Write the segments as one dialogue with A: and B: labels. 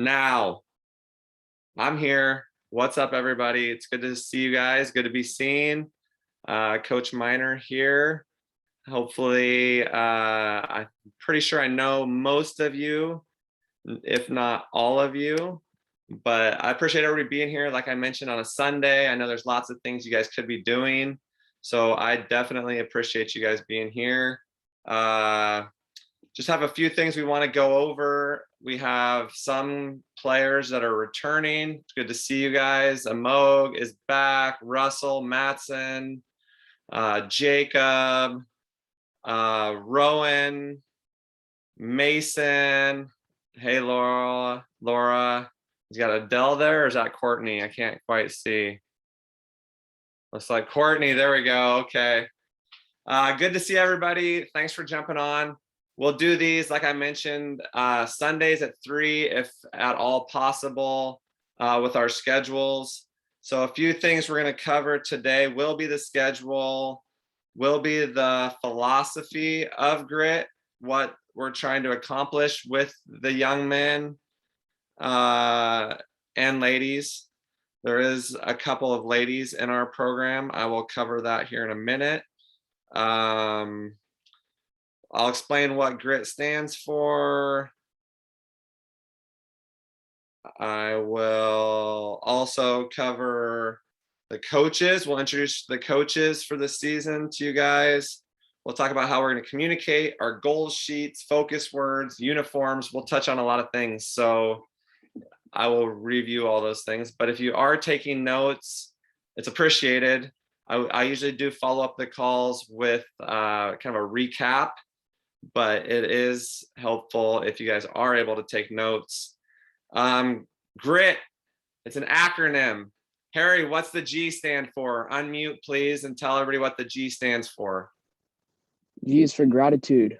A: Now, I'm here. What's up, everybody? It's good to see you guys. Good to be seen. Coach Miner here. Hopefully, I'm pretty sure I know most of you, if not all of you. But I appreciate everybody being here. Like I mentioned, on a Sunday, I know there's lots of things you guys could be doing. So I definitely appreciate you guys being here. Just have a few things we want to go over. We have some players that are returning. It's good to see you guys. Amog is back. Russell, Matson, Jacob, Rowan, Mason. Hey, Laura. He's got Adele there, or is that Courtney? I can't quite see. Looks like Courtney. There we go. Okay. Good to see everybody. Thanks for jumping on. We'll do these, like I mentioned, Sundays at 3, if at all possible, with our schedules. So a few things we're going to cover today will be the schedule, will be the philosophy of grit, what we're trying to accomplish with the young men and ladies. There is a couple of ladies in our program. I will cover that here in a minute. I'll explain what grit stands for. I will also cover the coaches. We'll introduce the coaches for the season to you guys. We'll talk about how we're going to communicate, our goal sheets, focus words, uniforms. We'll touch on a lot of things. So I will review all those things. But if you are taking notes, it's appreciated. I usually do follow up the calls with kind of a recap, but it is helpful if you guys are able to take notes. Grit, it's an acronym. Harry, what's the G stand for? Unmute, please, and tell everybody what the G stands for.
B: G is for gratitude.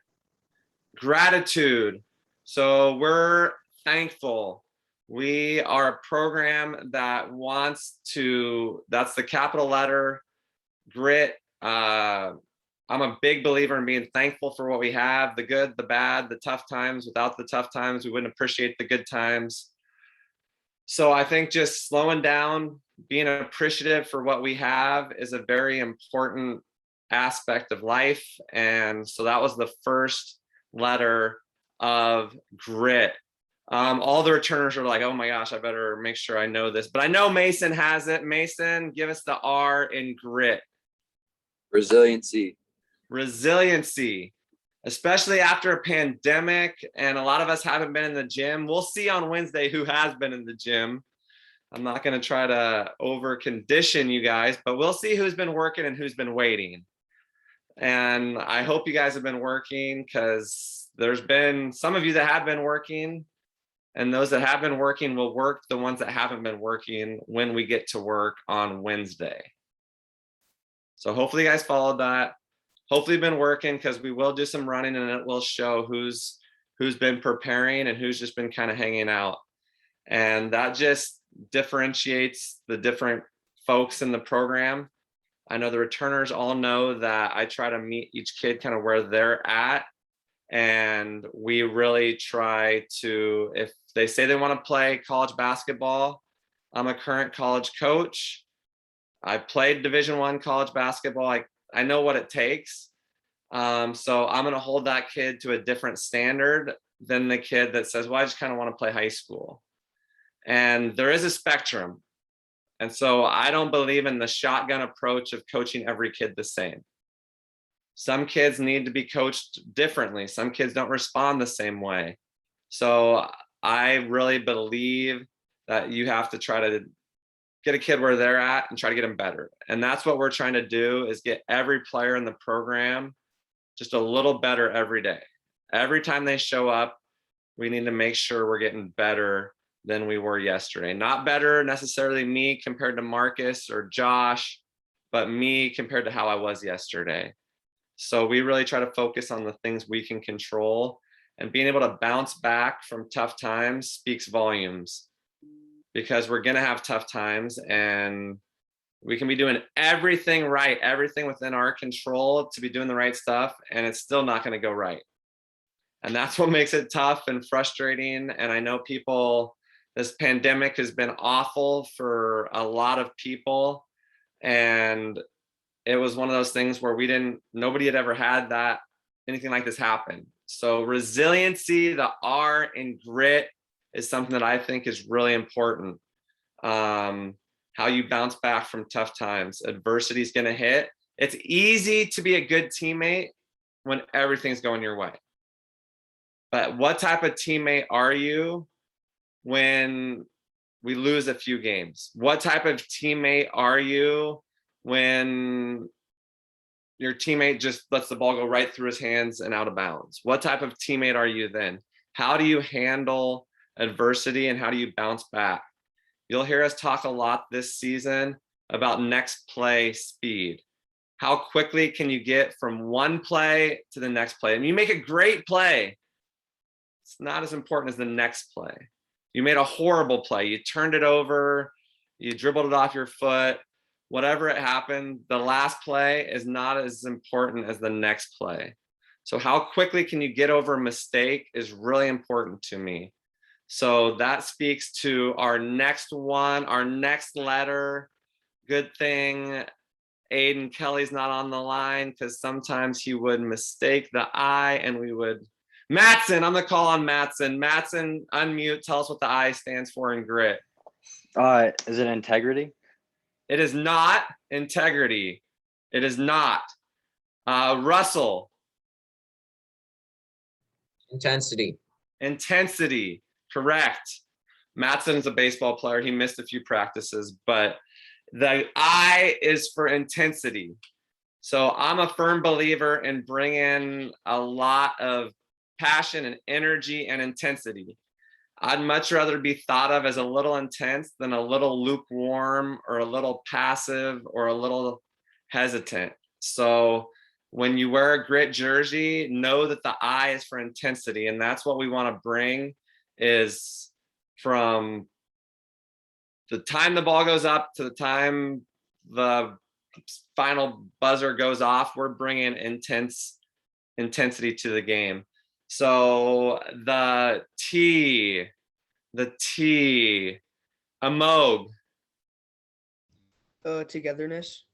A: Gratitude. So we're thankful. We are a program that wants to, that's the capital letter, grit. I'm a big believer in being thankful for what we have, the good, the bad, the tough times. Without the tough times, we wouldn't appreciate the good times. So I think just slowing down, being appreciative for what we have is a very important aspect of life. And so that was the first letter of grit. All the returners are like, oh my gosh, I better make sure I know this. But I know Mason has it. Mason, give us the R in grit.
C: Resiliency.
A: Resiliency, especially after a pandemic, and a lot of us haven't been in the gym. We'll see on Wednesday who has been in the gym. I'm not going to try to over condition you guys, but we'll see who's been working and who's been waiting. And I hope you guys have been working, because there's been some of you that have been working, and those that have been working will work the ones that haven't been working when we get to work on Wednesday. So hopefully you guys followed that. Hopefully you've been working, because we will do some running and it will show who's been preparing and who's just been kind of hanging out. And that just differentiates the different folks in the program. I know the returners all know that I try to meet each kid kind of where they're at. And we really try to, if they say they want to play college basketball, I'm a current college coach. I played Division I college basketball. I know what it takes. So I'm going to hold that kid to a different standard than the kid that says, well, I just kind of want to play high school. And there is a spectrum. And so I don't believe in the shotgun approach of coaching every kid the same. Some kids need to be coached differently. Some kids don't respond the same way. So I really believe that you have to try to get a kid where they're at and try to get them better. And that's what we're trying to do, is get every player in the program just a little better every day. Every time they show up, we need to make sure we're getting better than we were yesterday. Not better necessarily me compared to Marcus or Josh, but me compared to how I was yesterday. So we really try to focus on the things we can control, and being able to bounce back from tough times speaks volumes, because we're going to have tough times and we can be doing everything right, everything within our control to be doing the right stuff, and it's still not going to go right. And that's what makes it tough and frustrating. And I know people This pandemic has been awful for a lot of people. And it was one of those things where nobody had ever had anything like this happen. So resiliency, the R in grit, is something that I think is really important. How you bounce back from tough times. Adversity is going to hit. It's easy to be a good teammate when everything's going your way. But what type of teammate are you when we lose a few games? What type of teammate are you when your teammate just lets the ball go right through his hands and out of bounds? What type of teammate are you then? How do you handle adversity and how do you bounce back? You'll hear us talk a lot this season about next play speed. How quickly can you get from one play to the next play? And you make a great play, it's not as important as the next play. You made a horrible play. You turned it over, you dribbled it off your foot, whatever it happened, the last play is not as important as the next play. So how quickly can you get over a mistake is really important to me. So that speaks to our next one, our next letter. Good thing Aiden Kelly's not on the line because sometimes he would mistake the I and we would. Matson, I'm gonna call on Matson. Matson, unmute, tell us what the I stands for in grit.
D: Is it integrity?
A: It is not integrity. It is not. Russell.
E: Intensity.
A: Intensity, correct. Matson's a baseball player. He missed a few practices, but the I is for intensity. So I'm a firm believer in bringing a lot of passion and energy and intensity. I'd much rather be thought of as a little intense than a little lukewarm or a little passive or a little hesitant. So when you wear a grit jersey, know that the I is for intensity. And that's what we want to bring, is from the time the ball goes up to the time the final buzzer goes off, we're bringing intensity to the game. So the T, Amog.
F: Togetherness.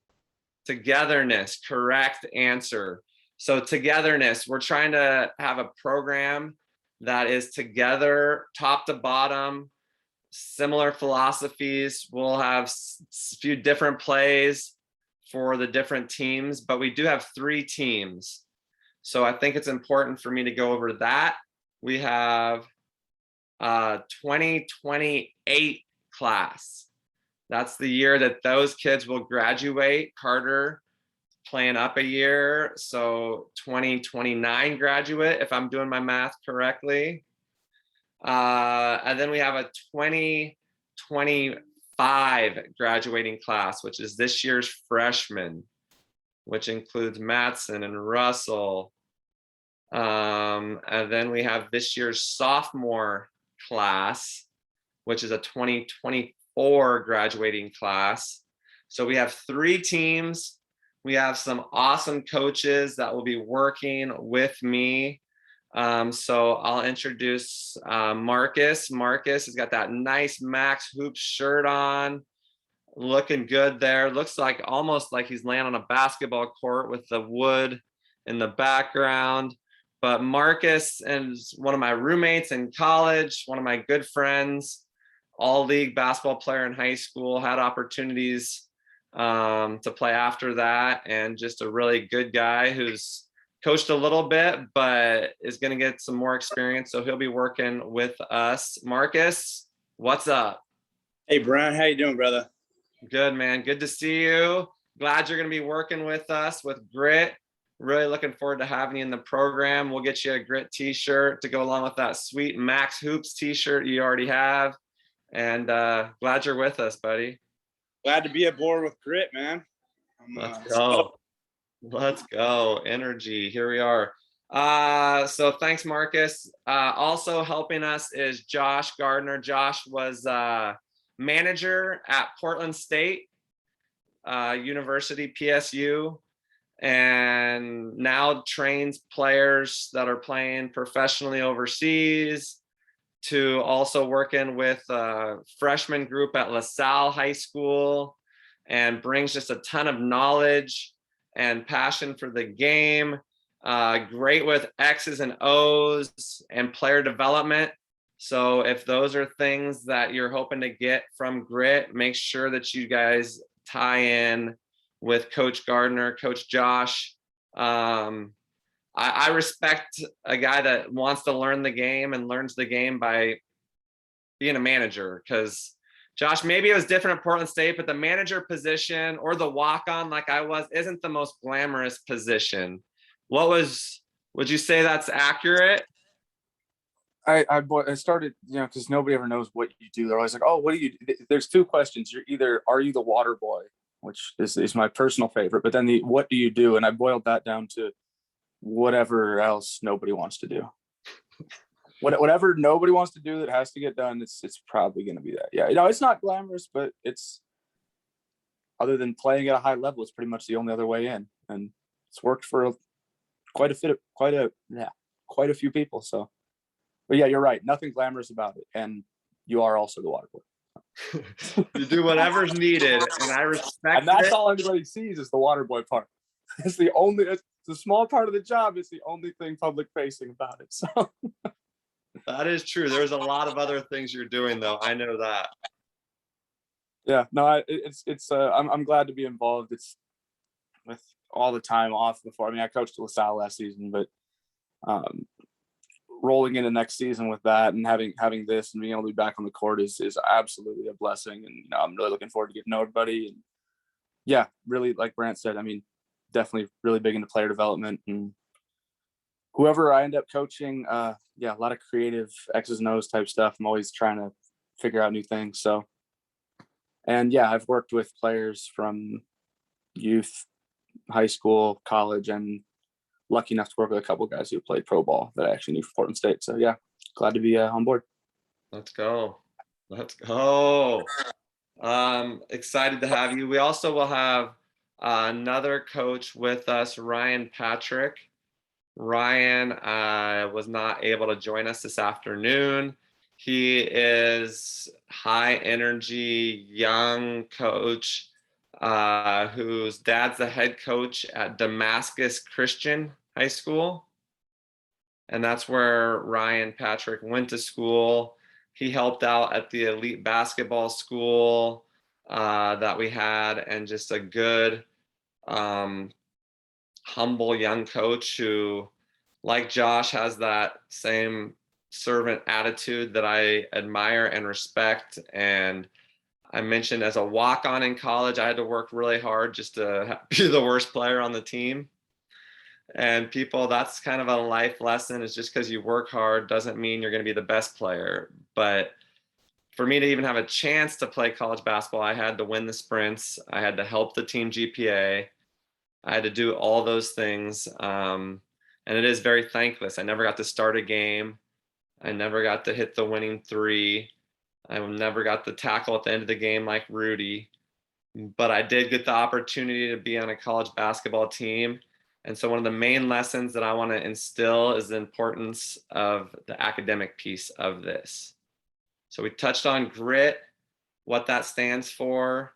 A: Togetherness, correct answer. So togetherness, we're trying to have a program that is together, top to bottom, similar philosophies. We'll have a few different plays for the different teams, but we do have 3 teams. So I think it's important for me to go over that. We have 2028 class. That's the year that those kids will graduate. Carter playing up a year, so 2029 graduate, if I'm doing my math correctly. And then we have a 2025 graduating class, which is this year's freshmen, which includes Matson and Russell. And then we have this year's sophomore class, which is a 2024 graduating class. So we have 3 teams. We have some awesome coaches that will be working with me. So I'll introduce Marcus. Marcus has got that nice Max Hoops shirt on, looking good there. Looks like almost like he's laying on a basketball court with the wood in the background. But Marcus is one of my roommates in college, one of my good friends, all-league basketball player in high school, had opportunities to play after that, and just a really good guy who's coached a little bit, but is going to get some more experience. So he'll be working with us. Marcus, what's up?
G: Hey, Brian, how you doing, brother?
A: Good, man. Good to see you. Glad you're going to be working with us with Grit. Really looking forward to having you in the program. We'll get you a Grit t-shirt to go along with that sweet Max Hoops t-shirt you already have. And glad you're with us, buddy.
G: Glad to be aboard with Grit, man.
A: Let's go. Let's go. Energy. Here we are. So thanks, Marcus. Also helping us is Josh Gardner. Josh was manager at Portland State University, PSU, and now trains players that are playing professionally overseas, to also working with a freshman group at LaSalle High School, and brings just a ton of knowledge and passion for the game. Great with X's and O's and player development. So if those are things that you're hoping to get from Grit, make sure that you guys tie in with Coach Gardner, Coach Josh. I respect a guy that wants to learn the game and learns the game by being a manager, because Josh, maybe it was different at Portland State, but the manager position or the walk-on like I was isn't the most glamorous position. Would you say that's accurate?
E: I started, because nobody ever knows what you do. They're always like, oh, what do you do? There's two questions. You're either, are you the water boy, which is my personal favorite, but then what do you do? And I boiled that down to whatever else nobody wants to do. Whatever nobody wants to do that has to get done, it's probably going to be that. Yeah, it's not glamorous, but it's, other than playing at a high level, it's pretty much the only other way in, and it's worked for quite a few people. So, but yeah, you're right. Nothing glamorous about it, and you are also the water boy.
A: You do whatever's needed, and I respect
E: And that's
A: it.
E: all everybody sees is the water boy part. It's the small part of the job. It's the only thing public facing about it. So
A: That is true. There's a lot of other things you're doing, though. I know that.
E: yeah, no, I'm glad to be involved. It's with all the time off before. I mean, I coached LaSalle last season, but rolling into next season with that and having this and being able to be back on the court is absolutely a blessing. And I'm really looking forward to getting to know everybody. And yeah, really, like Brant said, I mean, definitely really big into player development, and whoever I end up coaching, a lot of creative X's and O's type stuff. I'm always trying to figure out new things. So, and yeah, I've worked with players from youth, high school, college, and lucky enough to work with a couple of guys who played pro ball that I actually knew from Portland State. So yeah, glad to be on board.
A: Let's go. Let's go. Excited to have you. We also will have another coach with us, Ryan Patrick. Ryan was not able to join us this afternoon. He is high energy, young coach whose dad's the head coach at Damascus Christian High School. And that's where Ryan Patrick went to school. He helped out at the elite basketball school that we had, and just a good, humble young coach who, like Josh, has that same servant attitude that I admire and respect. And I mentioned, as a walk-on in college, I had to work really hard just to be the worst player on the team. And people, that's kind of a life lesson, is just because you work hard doesn't mean you're going to be the best player. But for me to even have a chance to play college basketball, I had to win the sprints. I had to help the team GPA. I had to do all those things. And it is very thankless. I never got to start a game. I never got to hit the winning three. I never got the tackle at the end of the game like Rudy. But I did get the opportunity to be on a college basketball team. And so one of the main lessons that I want to instill is the importance of the academic piece of this. So we touched on grit, what that stands for.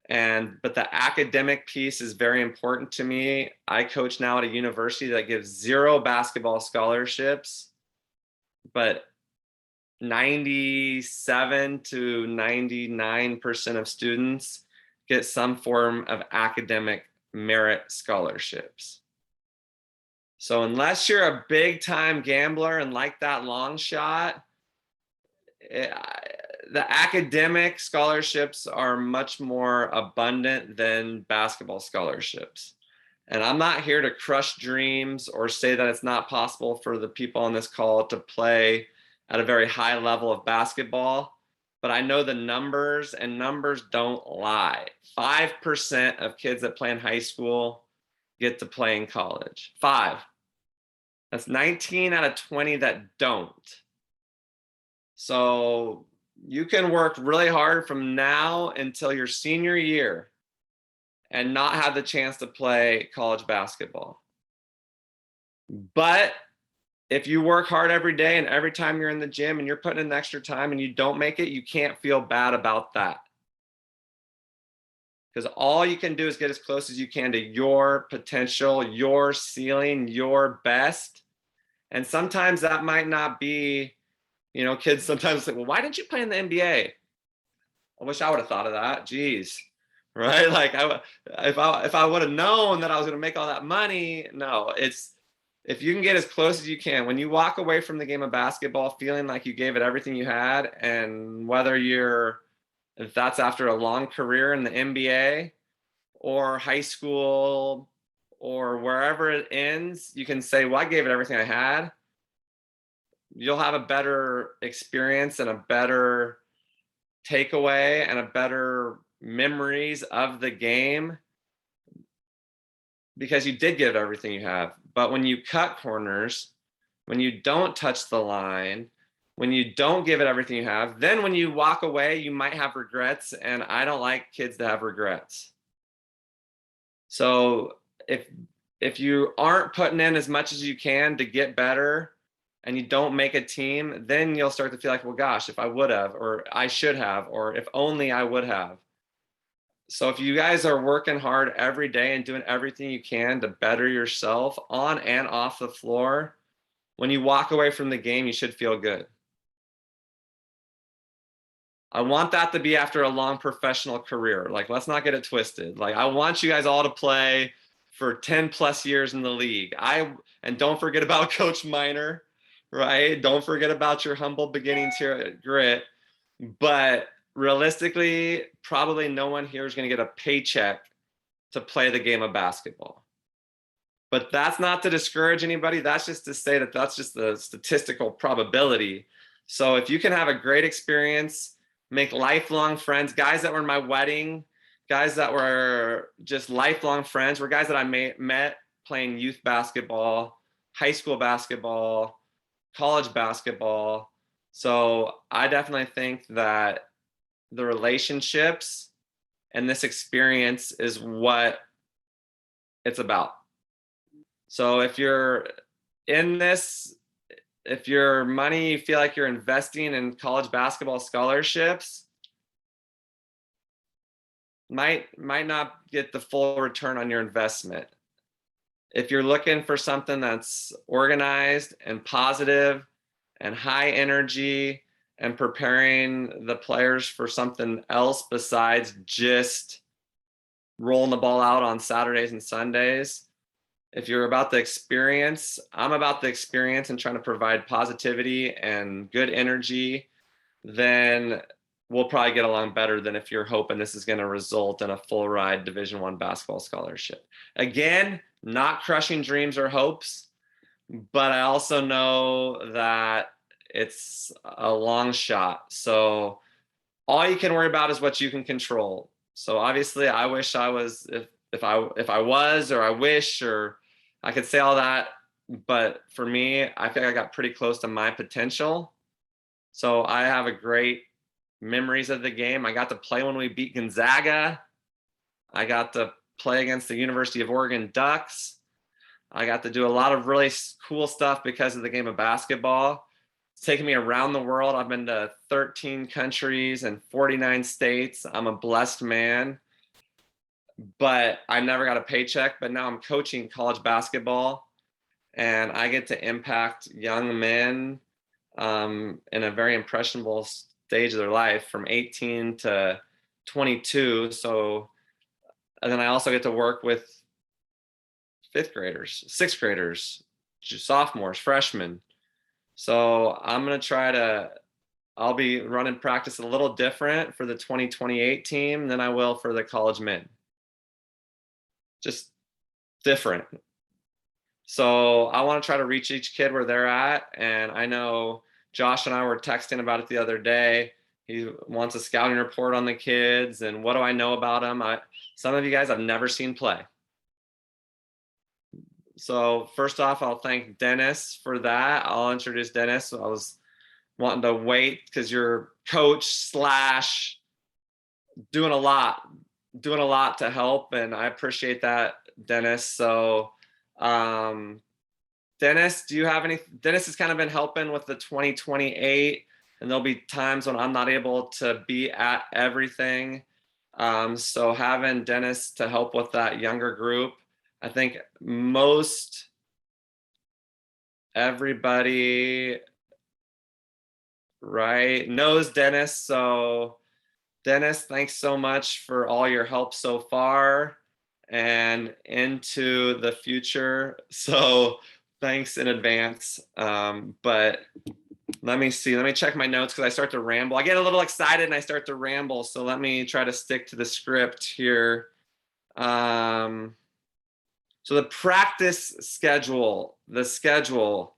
A: But the academic piece is very important to me. I coach now at a university that gives 0 basketball scholarships, but 97 to 99% of students get some form of academic merit scholarships. So unless you're a big time gambler and like that long shot, the academic scholarships are much more abundant than basketball scholarships. And I'm not here to crush dreams or say that it's not possible for the people on this call to play at a very high level of basketball, but I know the numbers, and numbers don't lie. 5% of kids that play in high school get to play in college. 5. That's 19 out of 20 that don't. So you can work really hard from now until your senior year and not have the chance to play college basketball. But if you work hard every day and every time you're in the gym and you're putting in the extra time and you don't make it, you can't feel bad about that. Because all you can do is get as close as you can to your potential, your ceiling, your best. And sometimes that might not be, kids sometimes say, well, why didn't you play in the NBA? I wish I would have thought of that. Geez. Right? Like if I would have known that I was going to make all that money, no, it's if you can get as close as you can. When you walk away from the game of basketball feeling like you gave it everything you had, and if that's after a long career in the NBA or high school or wherever it ends, you can say, well, I gave it everything I had. You'll have a better experience and a better takeaway and a better memories of the game because you did give everything you have. But when you cut corners, when you don't touch the line, when you don't give it everything you have, then when you walk away, you might have regrets. And I don't like kids to have regrets. So if you aren't putting in as much as you can to get better and you don't make a team, then you'll start to feel like, well, gosh, if I would have, or I should have, or if only I would have. So if you guys are working hard every day and doing everything you can to better yourself on and off the floor, when you walk away from the game, you should feel good. I want that to be after a long professional career. Like, let's not get it twisted. Like, I want you guys all to play for 10 plus years in the league. And don't forget about Coach Minor, right? Don't forget about your humble beginnings here at Grit. But realistically, probably no one here is going to get a paycheck to play the game of basketball. But that's not to discourage anybody. That's just to say that that's just the statistical probability. So if you can have a great experience, make lifelong friends, guys that were in my wedding, guys that were just lifelong friends, were guys that I met playing youth basketball, high school basketball, college basketball. So I definitely think that the relationships and this experience is what it's about. So if you're in this, if your money, you feel like you're investing in college basketball scholarships, might not get the full return on your investment. If you're looking for something that's organized and positive and high energy and preparing the players for something else besides just rolling the ball out on Saturdays and Sundays, if you're about the experience, I'm about the experience and trying to provide positivity and good energy, then we'll probably get along better than if you're hoping this is going to result in a full ride Division I basketball scholarship. Again, not crushing dreams or hopes, but I also know that it's a long shot. So all you can worry about is what you can control. So obviously I wish I was, if I was, or I wish, or I could say all that, but for me, I think I got pretty close to my potential. So I have a great memories of the game. I got to play when we beat Gonzaga. I got to play against the University of Oregon Ducks. I got to do a lot of really cool stuff because of the game of basketball. It's taken me around the world. I've been to 13 countries and 49 states. I'm a blessed man, but I never got a paycheck. But now I'm coaching college basketball, and I get to impact young men in a very impressionable stage of their life from 18 to 22. So, and then I also get to work with fifth graders, sixth graders, sophomores, freshmen. So I'm going to I'll be running practice a little different for the 2028 team than I will for the college men. Just different. So I want to try to reach each kid where they're at. And I know Josh and I were texting about it the other day. He wants a scouting report on the kids and what do I know about them? Some of you guys I've never seen play. So first off, I'll thank Dennis for that. I'll introduce Dennis. I was wanting to wait because you're coach / doing a lot to help. And I appreciate that, Dennis. So Dennis, do you have any? Dennis has kind of been helping with the 2028, and there'll be times when I'm not able to be at everything. So having Dennis to help with that younger group, I think most everybody, right, knows Dennis. So Dennis, thanks so much for all your help so far and into the future. So thanks in advance. But let me see, let me check my notes because I start to ramble. I get a little excited and I start to ramble. So let me try to stick to the script here. So the practice schedule, the schedule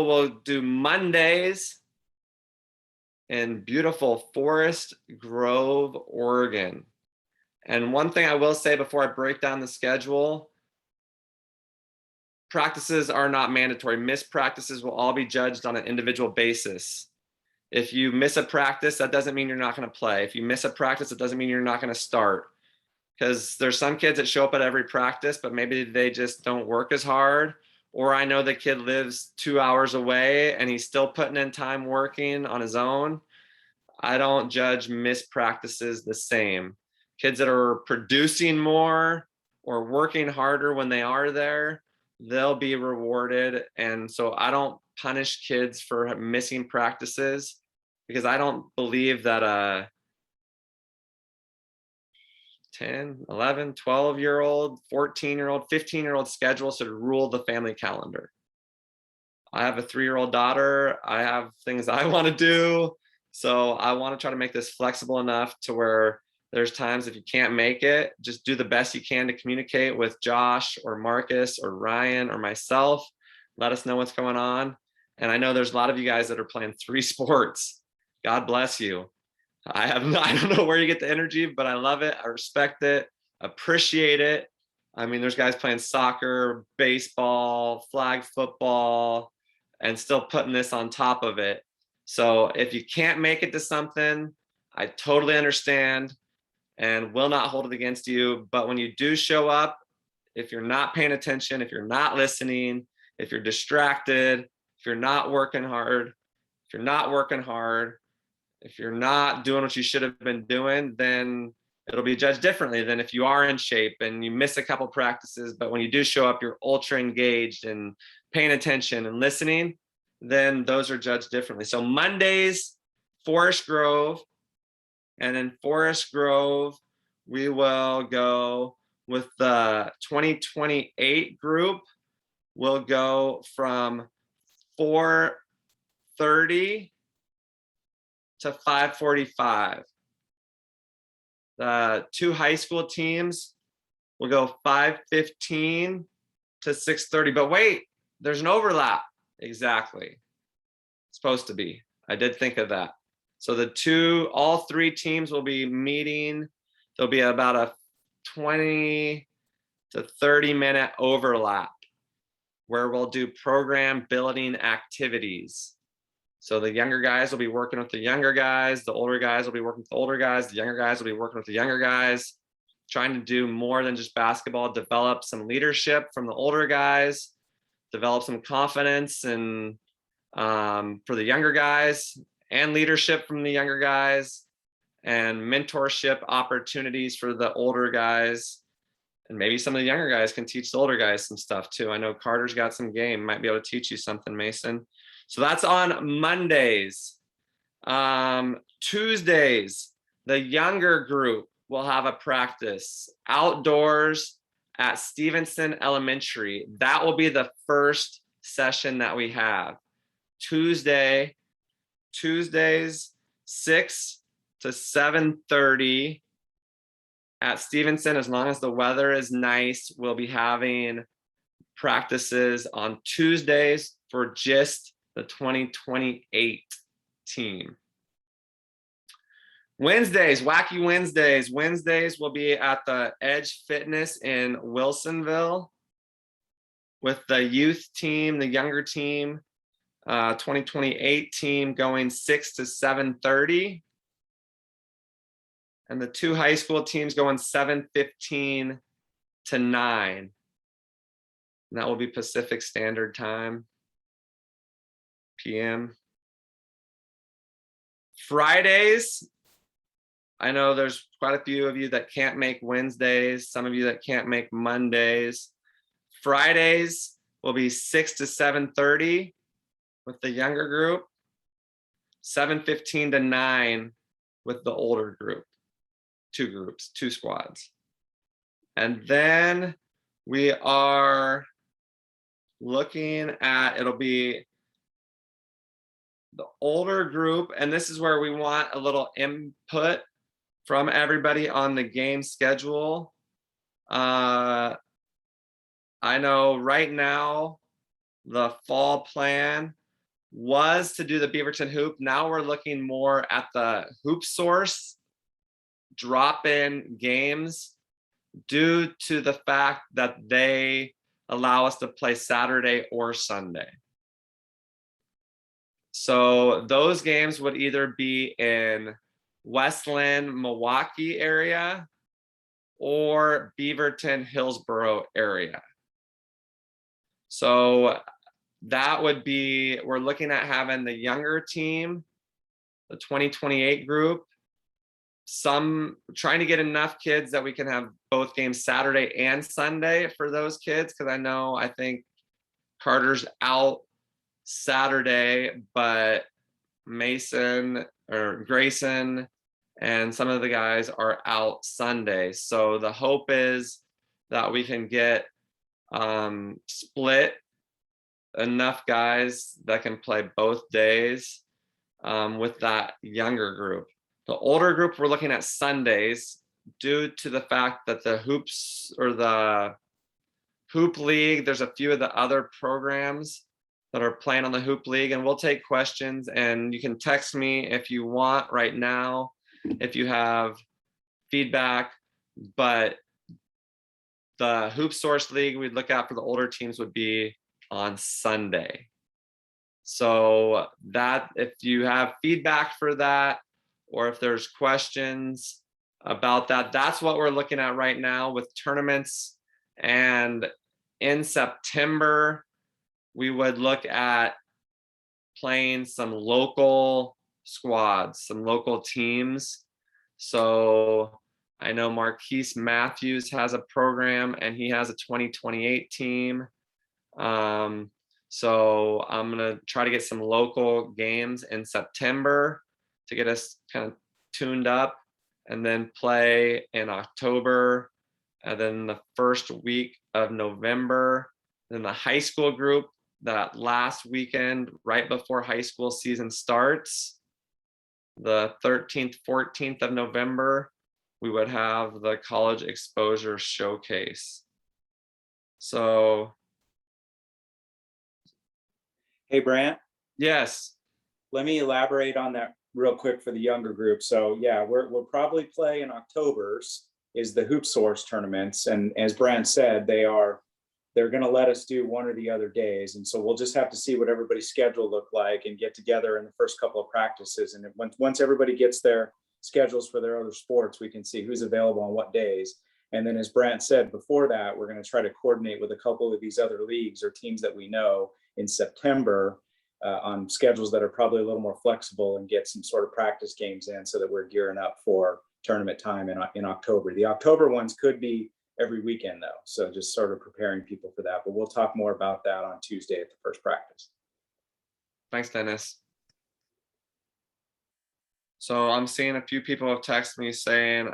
A: will do Mondays in beautiful Forest Grove, Oregon. And one thing I will say before I break down the schedule, practices are not mandatory. Missed practices will all be judged on an individual basis. If you miss a practice, that doesn't mean you're not going to play. If you miss a practice, it doesn't mean you're not going to start. Because there's some kids that show up at every practice, but maybe they just don't work as hard. Or I know the kid lives 2 hours away and he's still putting in time working on his own. I don't judge missed practices the same. Kids that are producing more or working harder when they are there, they'll be rewarded. And so I don't punish kids for missing practices because I don't believe that a 10, 11, 12-year-old, 14-year-old, 15-year-old schedule should rule the family calendar. I have a 3-year-old daughter. I have things I want to do. So I want to try to make this flexible enough to where there's times if you can't make it, just do the best you can to communicate with Josh or Marcus or Ryan or myself. Let us know what's going on. And I know there's a lot of you guys that are playing 3 sports. God bless you. I don't know where you get the energy, but I love it. I respect it, appreciate it. I mean, there's guys playing soccer, baseball, flag football, and still putting this on top of it. So if you can't make it to something, I totally understand and will not hold it against you. But when you do show up, if you're not paying attention, if you're not listening, if you're distracted, if you're not working hard, if you're not doing what you should have been doing, then it'll be judged differently than if you are in shape and you miss a couple practices. But when you do show up, you're ultra engaged and paying attention and listening, then those are judged differently. So Mondays, Forest Grove, and in Forest Grove, we will go with the 2028 group. We'll go from 4:30 to 5:45. The 2 high school teams will go 5:15 to 6:30. But wait, there's an overlap. Exactly. It's supposed to be. I did think of that. So all 3 teams will be meeting. There'll be about a 20 to 30-minute overlap where we'll do program building activities. So the younger guys will be working with the younger guys, the older guys will be working with the older guys, the younger guys will be working with the younger guys, trying to do more than just basketball, develop some leadership from the older guys, develop some confidence and for the younger guys and leadership from the younger guys and mentorship opportunities for the older guys. And maybe some of the younger guys can teach the older guys some stuff too. I know Carter's got some game, might be able to teach you something, Mason. So that's on Mondays. Tuesdays, the younger group will have a practice outdoors at Stevenson Elementary. That will be the first session that we have. Tuesdays, 6 to 7:30 at Stevenson. As long as the weather is nice, we'll be having practices on Tuesdays for just the 2028 team. Wednesdays, wacky Wednesdays. Wednesdays will be at the Edge Fitness in Wilsonville with the youth team, the younger team, 2028 team going 6 to 7:30. And the 2 high school teams going 7:15 to 9. And that will be Pacific Standard Time, PM. Fridays, I know there's quite a few of you that can't make Wednesdays, some of you that can't make Mondays. Fridays will be 6 to 7:30 with the younger group, 7:15 to 9 with the older group. 2 groups, 2 squads. And then we are looking at, it'll be the older group, and this is where we want a little input from everybody on the game schedule. I know right now the fall plan was to do the Beaverton Hoop. Now we're looking more at the Hoop Source drop-in games due to the fact that they allow us to play Saturday or Sunday. So those games would either be in Westland, Milwaukee area or Beaverton, Hillsborough area. So that would be, we're looking at having the younger team, the 2028 group, some trying to get enough kids that we can have both games Saturday and Sunday for those kids. Cause I think Carter's out Saturday, but Mason or Grayson and some of the guys are out Sunday. So the hope is that we can get split enough guys that can play both days with that younger group. The older group, we're looking at Sundays due to the fact that the hoops or the hoop league, there's a few of the other programs that are playing on the hoop league, and we'll take questions, and you can text me if you want right now, if you have feedback. But the Hoop Source League we'd look at for the older teams would be on Sunday. So that if you have feedback for that, or if there's questions about that, that's what we're looking at right now with tournaments. And in September, we would look at playing some local squads, some local teams. So I know Marquise Matthews has a program and he has a 2028 team. So I'm gonna try to get some local games in September to get us kind of tuned up, and then play in October, and then the first week of November. Then the high school group, that last weekend right before high school season starts, the 13th, 14th of November, we would have the college exposure showcase. So
F: Hey, Brant,
A: yes,
F: let me elaborate on that real quick for the younger group. So yeah, we'll probably play in October's is the Hoop Source tournaments. And as Brant said, they're going to let us do one or the other days. And so we'll just have to see what everybody's schedule look like and get together in the first couple of practices. And once everybody gets their schedules for their other sports, we can see who's available on what days. And then as Brant said before that, we're going to try to coordinate with a couple of these other leagues or teams that we know in September on schedules that are probably a little more flexible, and get some sort of practice games in so that we're gearing up for tournament time in October. The October ones could be every weekend though. So just sort of preparing people for that, but we'll talk more about that on Tuesday at the first practice.
A: thanks, Dennis. So I'm seeing a few people have texted me saying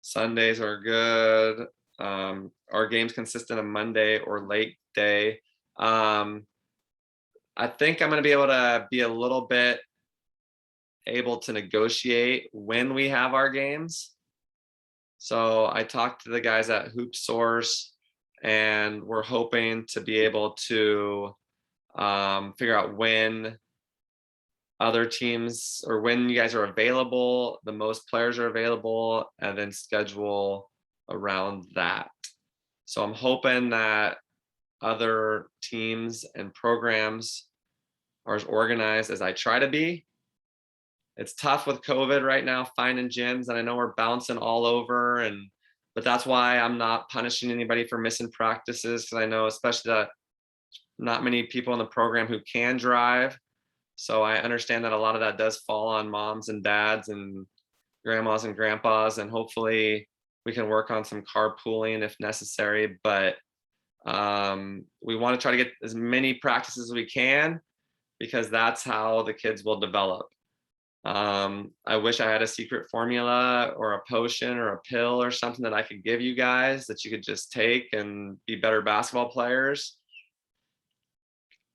A: Sundays are good. Our games consistent of Monday or late day. I think I'm going to be able to be a little bit able to negotiate when we have our games. So I talked to the guys at Hoop Source, and we're hoping to be able to figure out when other teams, or when you guys are available, the most players are available, and then schedule around that. So I'm hoping that other teams and programs are as organized as I try to be. it's tough with COVID right now, finding gyms, and I know we're bouncing all over, but that's why I'm not punishing anybody for missing practices, because I know especially that not many people in the program who can drive. So I understand that a lot of that does fall on moms and dads and grandmas and grandpas, and hopefully we can work on some carpooling if necessary. But we want to try to get as many practices as we can, because that's how the kids will develop. I wish I had a secret formula or a potion or a pill or something that I could give you guys that you could just take and be better basketball players.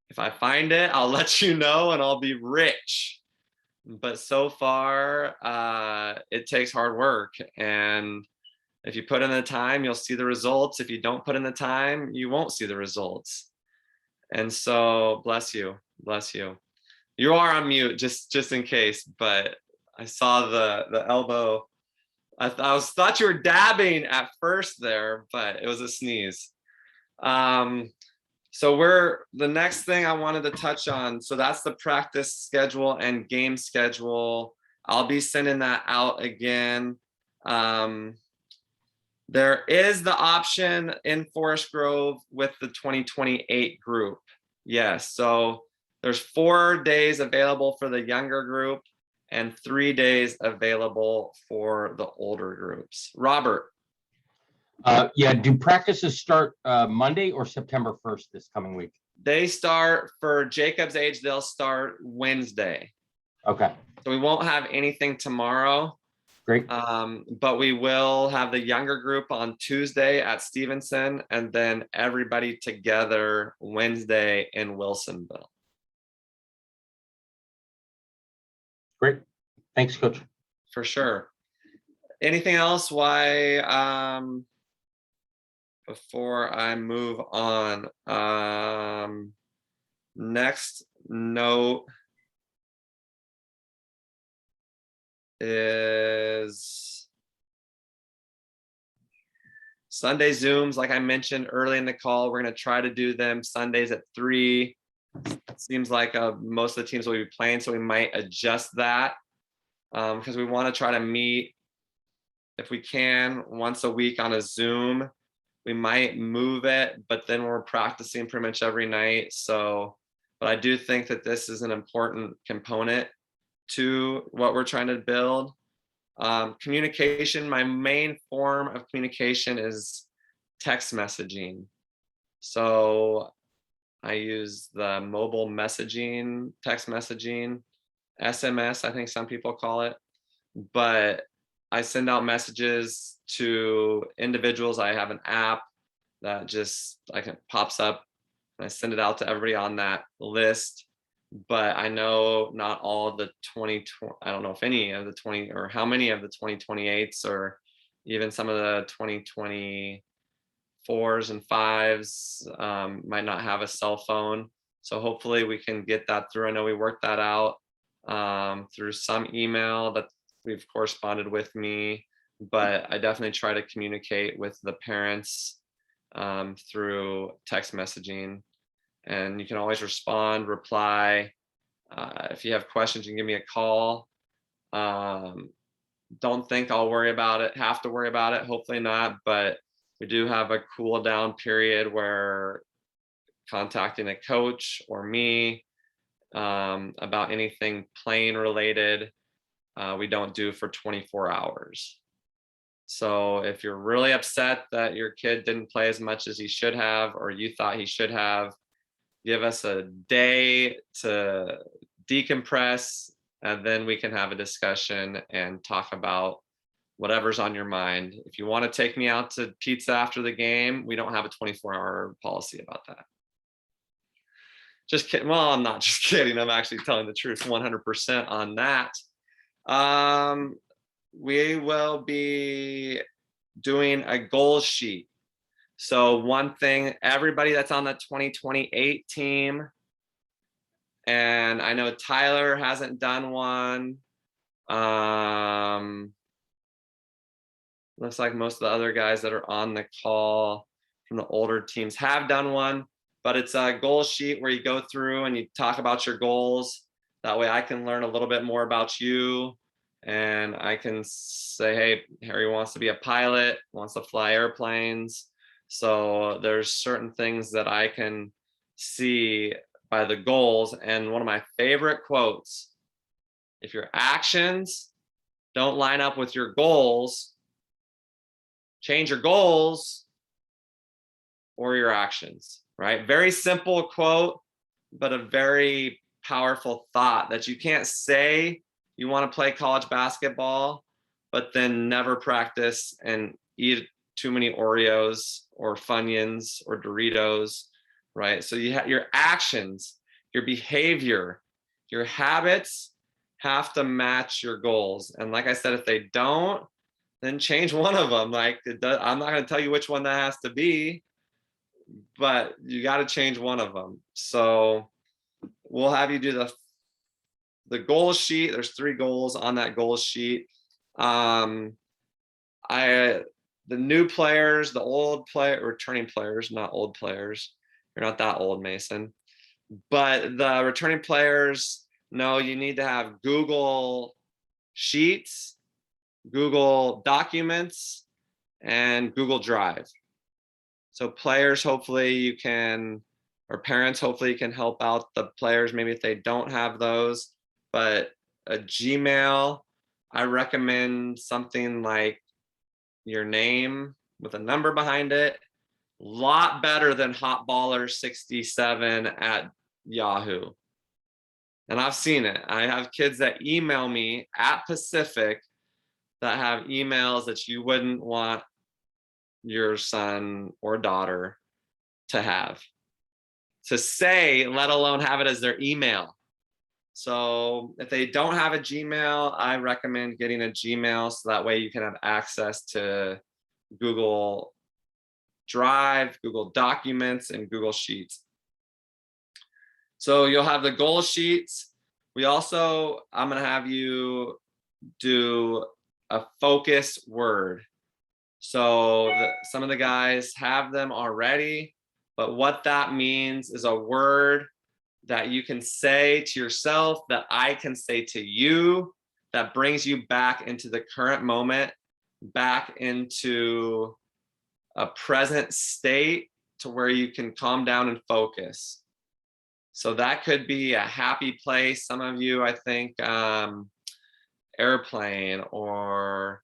A: If I find it, I'll let you know and I'll be rich. But so far, it takes hard work. And if you put in the time, you'll see the results. If you don't put in the time, you won't see the results. And so, bless you, bless you. You are on mute, just in case, but I saw the elbow. I thought you were dabbing at first there, but it was a sneeze. So the next thing I wanted to touch on, so that's the practice schedule and game schedule. I'll be sending that out again. There is the option in Forest Grove with the 2028 group. Yes, so there's 4 days available for the younger group and 3 days available for the older groups. Robert.
H: Yeah, do practices start Monday or September 1st this coming week?
A: They start for Jacob's age, they'll start Wednesday.
H: Okay.
A: So we won't have anything tomorrow.
H: Great.
A: But we will have the younger group on Tuesday at Stevenson, and then everybody together Wednesday in Wilsonville.
H: Great. Thanks, Coach.
A: For sure. Anything else? Before I move on, next note is Sunday Zooms. Like I mentioned early in the call, we're going to try to do them Sundays at 3. It seems like most of the teams will be playing, so we might adjust that because we want to try to meet, if we can, once a week on a Zoom. We might move it, but then we're practicing pretty much every night. So, but I do think that this is an important component to what we're trying to build. Communication, my main form of communication is text messaging. So I use the mobile messaging, text messaging, SMS, I think some people call it, but I send out messages to individuals. I have an app that just pops up and I send it out to everybody on that list. But I know not all of the 2020, I don't know if any of the 20 or how many of the 2028s or even some of the 2024s and 5s might not have a cell phone. So hopefully we can get that through. I know we worked that out through some email that we've corresponded with me, but I definitely try to communicate with the parents through text messaging, and you can always reply. If you have questions, you can give me a call. Don't think I'll have to worry about it, hopefully not, but we do have a cool down period where contacting a coach or me about anything playing related, we don't do for 24 hours. So if you're really upset that your kid didn't play as much as he should have, or you thought he should have, give us a day to decompress, and then we can have a discussion and talk about whatever's on your mind. If you want to take me out to pizza after the game, we don't have a 24-hour policy about that. Just kidding. Well, I'm not just kidding. I'm actually telling the truth 100% on that. We will be doing a goal sheet. So one thing, everybody that's on the 2028 team, and I know Tyler hasn't done one. Looks like most of the other guys that are on the call from the older teams have done one, but it's a goal sheet where you go through and you talk about your goals. That way I can learn a little bit more about you, and I can say, hey, Harry wants to be a pilot, wants to fly airplanes. So there's certain things that I can see by the goals. And one of my favorite quotes, if your actions don't line up with your goals, change your goals or your actions, right? Very simple quote, but a very powerful thought that you can't say you want to play college basketball, but then never practice and eat too many Oreos or Funyuns or Doritos, right? So you have your actions, your behavior, your habits have to match your goals. And like I said, if they don't, then change one of them. Like I'm not going to tell you which one that has to be, but you got to change one of them. So we'll have you do the goal sheet. There's 3 goals on that goal sheet. The new players, the old player, returning players, not old players. You're not that old, Mason. But the returning players, no, you need to have Google Sheets, Google Documents, and Google Drive. So players, hopefully you can, or parents, hopefully you can help out the players, maybe if they don't have those. But a Gmail, I recommend something like your name with a number behind it. A lot better than hotballer67 at Yahoo. And I've seen it. I have kids that email me at Pacific that have emails that you wouldn't want your son or daughter to have, to say, let alone have it as their email. So if they don't have a Gmail, I recommend getting a Gmail so that way you can have access to Google Drive, Google Documents, and Google Sheets. So you'll have the goal sheets. I'm going to have you do a focus word. So some of the guys have them already, but what that means is a word that you can say to yourself, that I can say to you, that brings you back into the current moment, back into a present state to where you can calm down and focus. So that could be a happy place. Some of you, I think, airplane or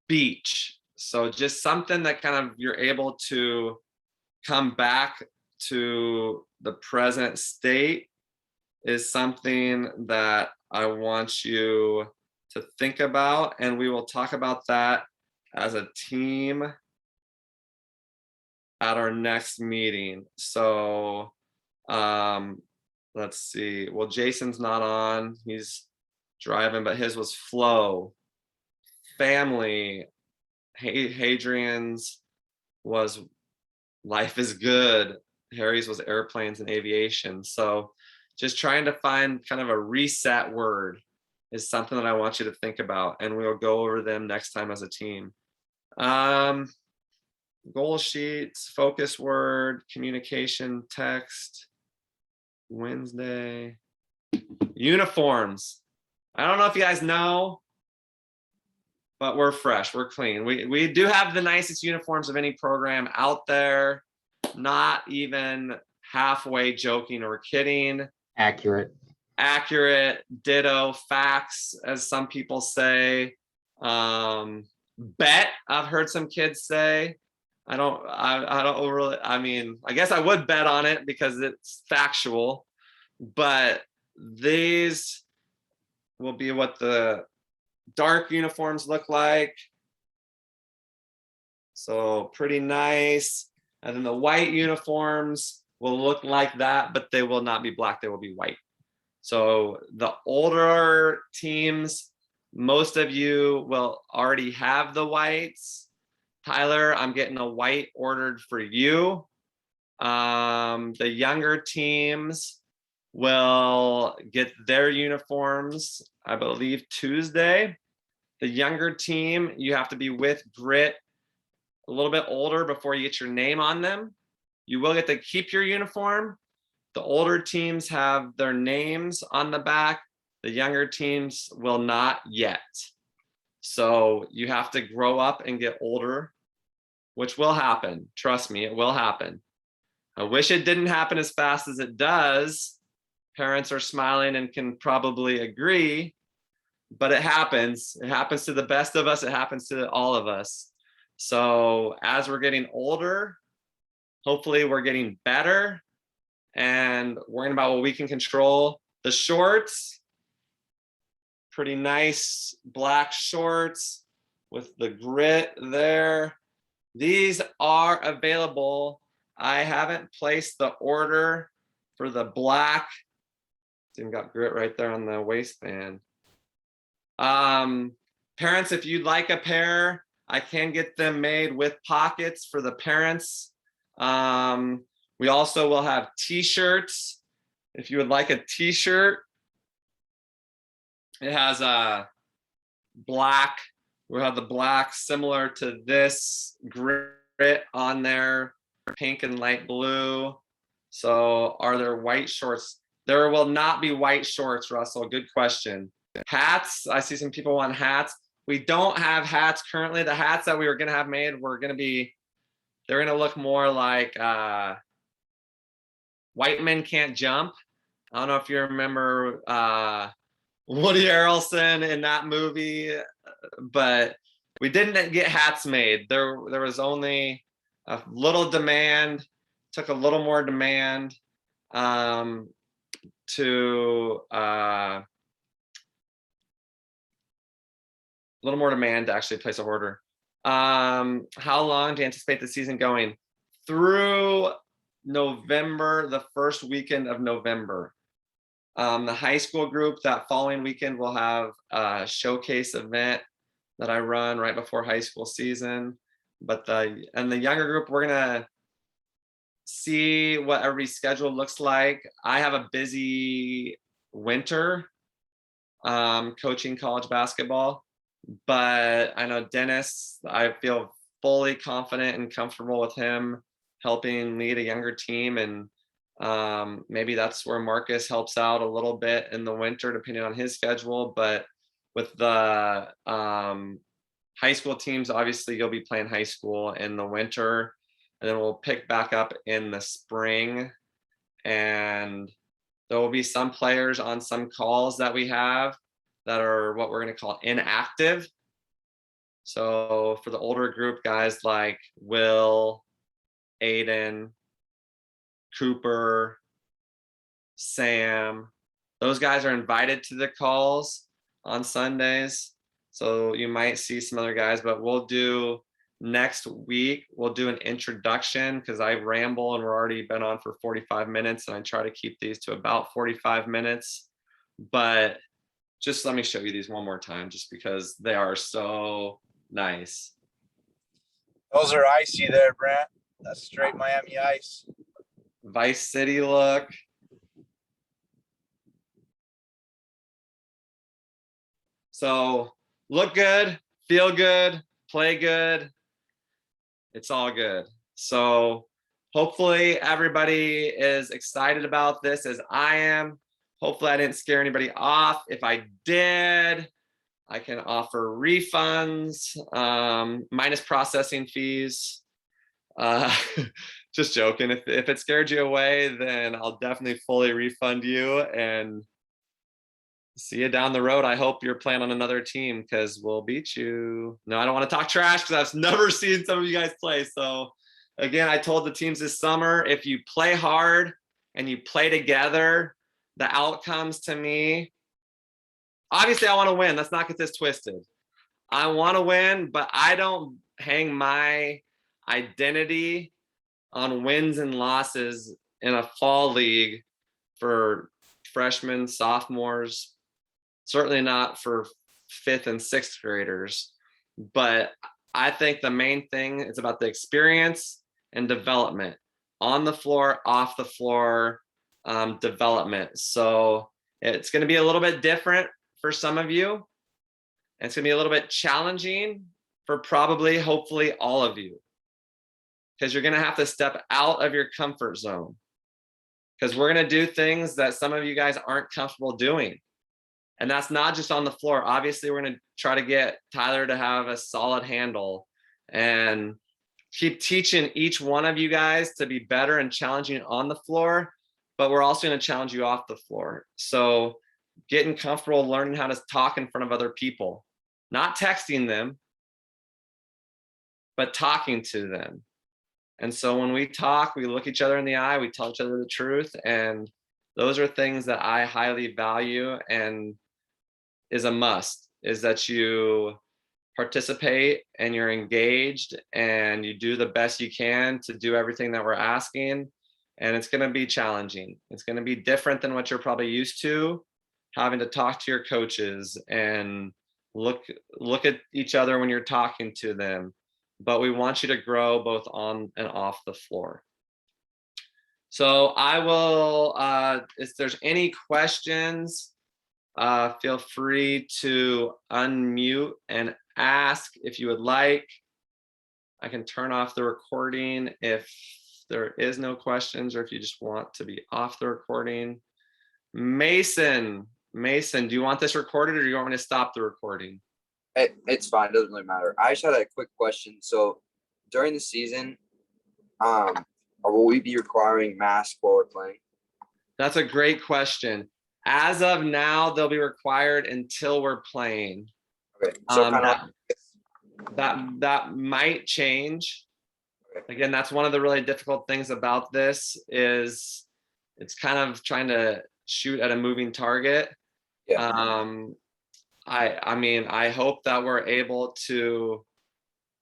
A: beach. So just something that kind of you're able to come back to the present state is something that I want you to think about, and we will talk about that as a team at our next meeting. So let's see. Well, Jason's not on. He's driving, but his was flow. Family. Hadrian's was life is good. Harry's was airplanes and aviation. So just trying to find kind of a reset word is something that I want you to think about, and we'll go over them next time as a team. Goal sheets, focus word, communication, text, Wednesday, uniforms. I don't know if you guys know, but we're fresh, we're clean. We do have the nicest uniforms of any program out there. Not even halfway joking or kidding.
H: Accurate.
A: Ditto, facts, as some people say. Bet, I've heard some kids say. I don't really, I mean, I guess I would bet on it because it's factual, but these will be what the dark uniforms look like. So pretty nice. And then the white uniforms will look like that, but they will not be black, they will be white. So the older teams, most of you will already have the whites. Tyler, I'm getting a white ordered for you. The younger teams will get their uniforms, I believe, Tuesday. The younger team, you have to be with G.R.I.T a little bit older before you get your name on them. You will get to keep your uniform. The older teams have their names on the back. The younger teams will not yet. So you have to grow up and get older, which will happen. Trust me, it will happen. I wish it didn't happen as fast as it does. Parents are smiling and can probably agree, but it happens. It happens to the best of us. It happens to all of us. So as we're getting older, hopefully we're getting better and worrying about what we can control. The shorts, pretty nice black shorts with the grit there. These are available. I haven't placed the order for the black. Even got grit right there on the waistband. Parents, if you'd like a pair, I can get them made with pockets for the parents. We also will have t-shirts. If you would like a t-shirt, it has a black. We'll have the black similar to this grit on there, pink and light blue. So are there white shorts? There will not be white shorts, Russell. Good question. Hats, I see some people want hats. We don't have hats currently. The hats that we were gonna have made were gonna be, they're gonna look more like White Men Can't Jump. I don't know if you remember Woody Harrelson in that movie, but we didn't get hats made. There was only a little demand, took a little more demand to actually place an order. How long do you anticipate the season going? Through November, the first weekend of November. The high school group that following weekend will have a showcase event that I run right before high school season. But the younger group, we're gonna see what everybody's schedule looks like. I have a busy winter coaching college basketball, but I know Dennis, I feel fully confident and comfortable with him helping lead a younger team. And maybe that's where Marcus helps out a little bit in the winter, depending on his schedule. But with the high school teams, obviously you'll be playing high school in the winter, and then we'll pick back up in the spring. And there will be some players on some calls that we have that are what we're going to call inactive. So for the older group, guys like Will, Aiden, Cooper, Sam, those guys are invited to the calls on Sundays. So you might see some other guys, but we'll do next week, we'll do an introduction because I ramble and we're already been on for 45 minutes and I try to keep these to about 45 minutes. But just let me show you these one more time just because they are so nice.
G: Those are icy there, Brent. That's straight Miami ice.
A: Vice City look. So look good, feel good, play good. It's all good. So hopefully everybody is excited about this as I am. Hopefully I didn't scare anybody off. If I did, I can offer refunds, minus processing fees. Just joking. If it scared you away, then I'll definitely fully refund you and see you down the road. I hope you're playing on another team because we'll beat you. No, I don't want to talk trash because I've never seen some of you guys play. So again, I told the teams this summer, if you play hard and you play together, the outcomes to me, obviously I want to win. Let's not get this twisted. I want to win, but I don't hang my identity on wins and losses in a fall league for freshmen, sophomores, certainly not for 5th and 6th graders. But I think the main thing is about the experience and development on the floor, off the floor, development. So it's going to be a little bit different for some of you. It's going to be a little bit challenging for probably, hopefully, all of you, because you're going to have to step out of your comfort zone. because we're going to do things that some of you guys aren't comfortable doing. And that's not just on the floor. Obviously, we're going to try to get Tyler to have a solid handle and keep teaching each one of you guys to be better and challenging on the floor, but we're also going to challenge you off the floor. So getting comfortable learning how to talk in front of other people, not texting them, but talking to them. And so when we talk, we look each other in the eye, we tell each other the truth. And those are things that I highly value and is a must, is that you participate and you're engaged and you do the best you can to do everything that we're asking. And it's going to be challenging. It's going to be different than what you're probably used to, having to talk to your coaches and look at each other when you're talking to them. But we want you to grow both on and off the floor. So I will, if there's any questions, feel free to unmute and ask if you would like. I can turn off the recording if there is no questions, or if you just want to be off the recording. Mason, do you want this recorded or do you want me to stop the recording?
C: It's fine. It doesn't really matter. I just had a quick question. So during the season, will we be requiring masks while we're playing?
A: That's a great question. As of now, they'll be required until we're playing.
C: Okay. So
A: That might change. Again, that's one of the really difficult things about this is it's kind of trying to shoot at a moving target.
C: Yeah.
A: I mean, I hope that we're able to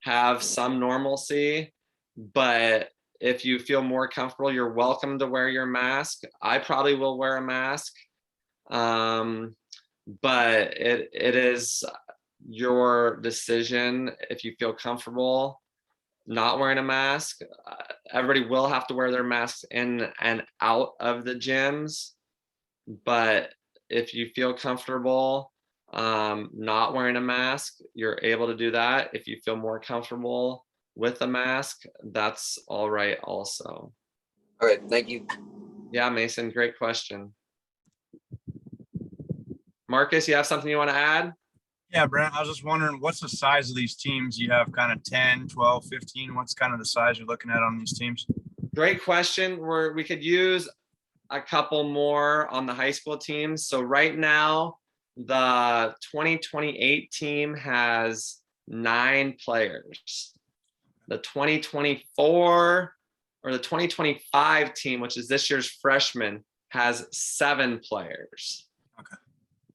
A: have some normalcy, but if you feel more comfortable, you're welcome to wear your mask. I probably will wear a mask, but it is your decision if you feel comfortable not wearing a mask. Everybody will have to wear their masks in and out of the gyms, but if you feel comfortable not wearing a mask, you're able to do that. If you feel more comfortable with a mask, that's all right also.
C: Okay, thank you.
A: Yeah, Mason, great question. Marcus, you have something you want to add?
G: Yeah, Brent, I was just wondering, what's the size of these teams? You have kind of 10, 12, 15. What's kind of the size you're looking at on these teams?
A: Great question. We could use a couple more on the high school teams. So right now, the 2028 team has 9 players. The 2024 or the 2025 team, which is this year's freshman, has 7 players.
G: Okay.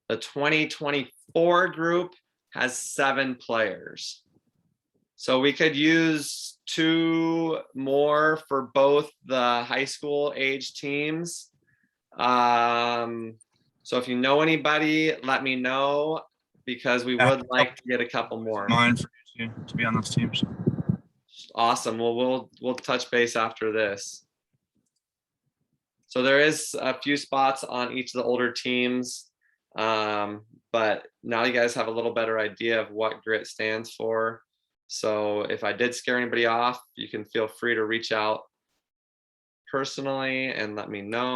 A: The 2024 group has 7 players. So we could use 2 more for both the high school age teams. So if you know anybody, let me know, because we would like to get a couple more.
G: Mine for you to be on those teams.
A: Awesome. Well, we'll touch base after this. So there is a few spots on each of the older teams, but now you guys have a little better idea of what GRIT stands for. So if I did scare anybody off, you can feel free to reach out personally and let me know.